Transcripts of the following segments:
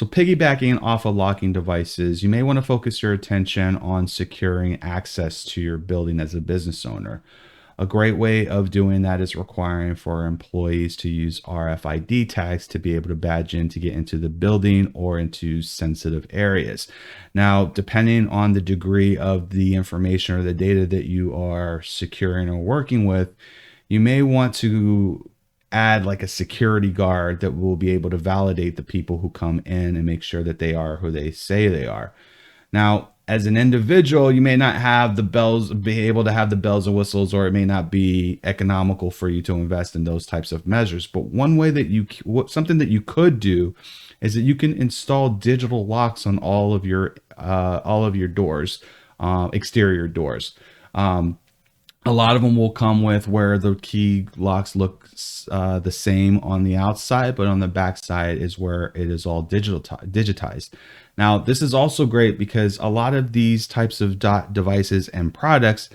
So piggybacking off of locking devices, you may want to focus your attention on securing access to your building as a business owner. A great way of doing that is requiring for employees to use RFID tags to be able to badge in to get into the building or into sensitive areas. Now, depending on the degree of the information or the data that you are securing or working with, you may want to add like a security guard that will be able to validate the people who come in and make sure that they are who they say they are. Now, as an individual, you may not have the bells, be able to have the bells and whistles, or it may not be economical for you to invest in those types of measures. But one way that something that you could do is that you can install digital locks on all of your doors, exterior doors. A lot of them will come with where the key locks look the same on the outside, but on the back side is where it is all digitized. Now, this is also great because a lot of these types of devices and products,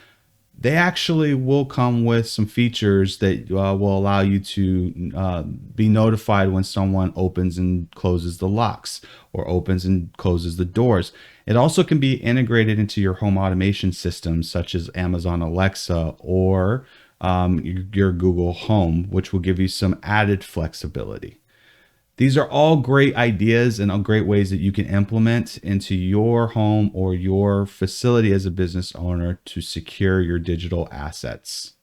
they actually will come with some features that will allow you to be notified when someone opens and closes the locks or opens and closes the doors. It also can be integrated into your home automation systems, such as Amazon Alexa or your Google Home, which will give you some added flexibility. These are all great ideas and all great ways that you can implement into your home or your facility as a business owner to secure your digital assets.